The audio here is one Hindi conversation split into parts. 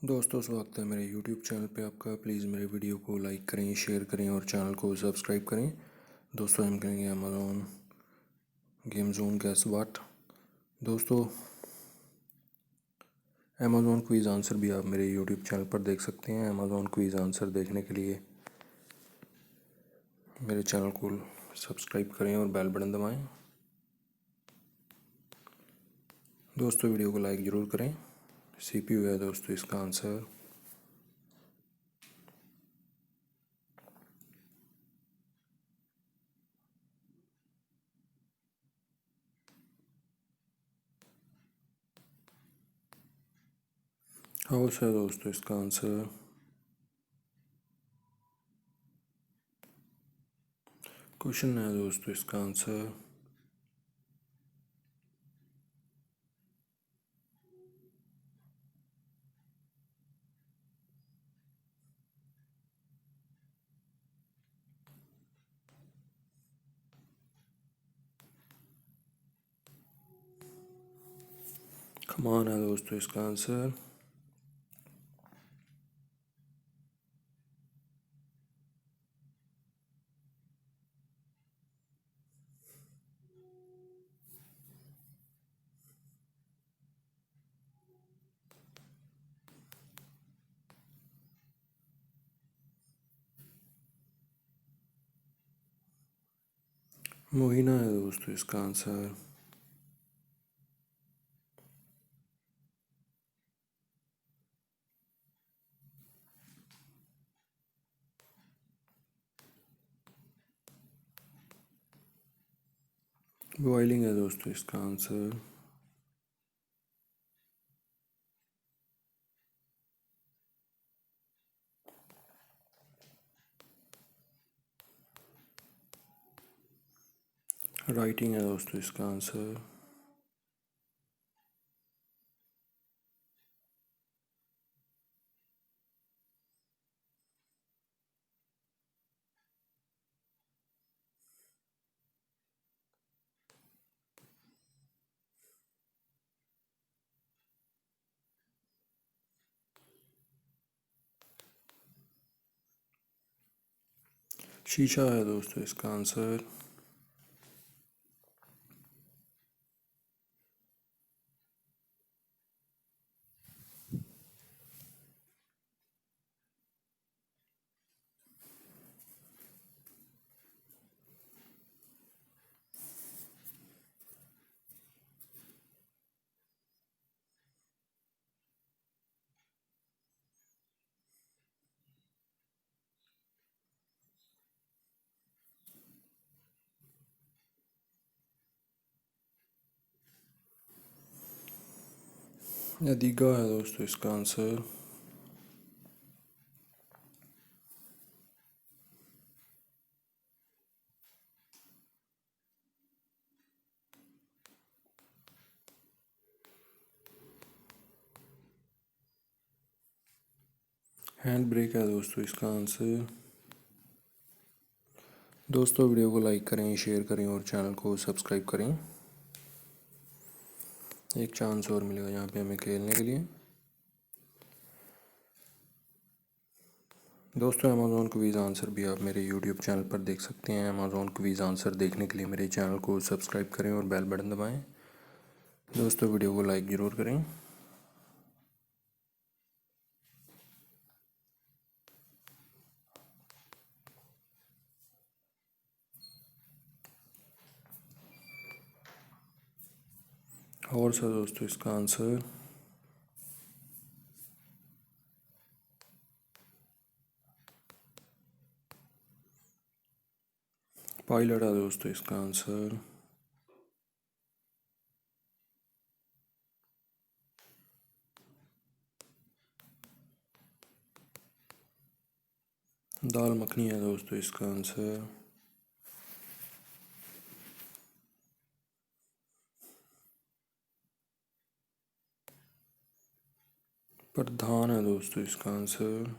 दोस्तों, स्वागत है मेरे YouTube चैनल पे आपका। प्लीज़ मेरे वीडियो को लाइक करें, शेयर करें और चैनल को सब्सक्राइब करें। दोस्तों, हम करेंगे अमेज़ॉन गेम जोन गैस वाट। दोस्तों, अमेज़ॉन क्विज़ आंसर भी आप मेरे YouTube चैनल पर देख सकते हैं। अमेज़ॉन क्विज़ आंसर देखने के लिए मेरे चैनल को सब्सक्राइब करें और बेल बटन दबाएं। दोस्तों, वीडियो को लाइक ज़रूर करें। CPU है दोस्तों इसका आंसर। हाउस है दोस्तों इसका आंसर। क्वेश्चन है दोस्तों इसका आंसर। कमान है दोस्तों इसका आंसर। मोहिना है दोस्तों इसका आंसर। बॉइलिंग है दोस्तों इसका आंसर। राइटिंग है दोस्तों इसका आंसर। शीशा है दोस्तों इसका आंसर। दीघा है दोस्तों इसका आंसर। हैंड ब्रेक है दोस्तों इसका आंसर। दोस्तों, वीडियो को लाइक करें, शेयर करें और चैनल को सब्सक्राइब करें। एक चांस और मिलेगा यहाँ पे हमें खेलने के लिए। दोस्तों, अमेज़ॉन क्विज़ आंसर भी आप मेरे YouTube चैनल पर देख सकते हैं। अमेज़ॉन क्विज़ आंसर देखने के लिए मेरे चैनल को सब्सक्राइब करें और बेल बटन दबाएं। दोस्तों, वीडियो को लाइक ज़रूर करें। हॉर्स है दोस्तों इसका आंसर। पायलट है दोस्तों इसका आंसर। दाल मखनी है दोस्तों इसका आंसर। प्रधान है दोस्तों इसका आंसर।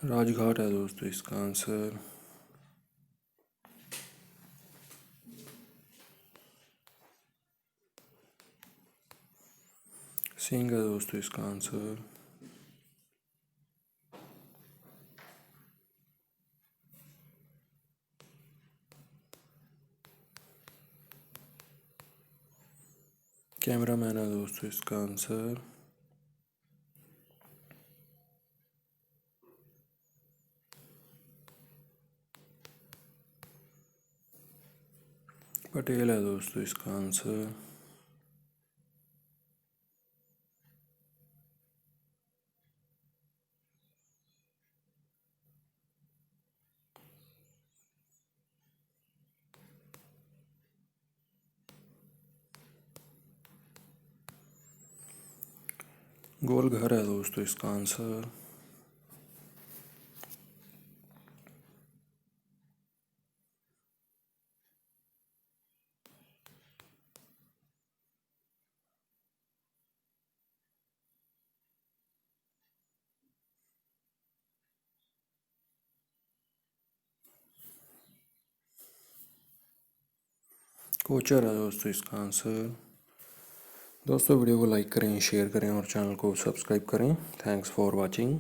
राजघाट है दोस्तों इसका आंसर। सिंह है दोस्तों इसका आंसर। कैमरा मैन है दोस्तों इसका आंसर। पटेल है दोस्तों इसका आंसर। गोल घर है दोस्तों इसका आंसर। कोचर है दोस्तों इसका आंसर। दोस्तों वीडियो को लाइक करें, शेयर करें और चैनल को सब्सक्राइब करें। Thanks for watching.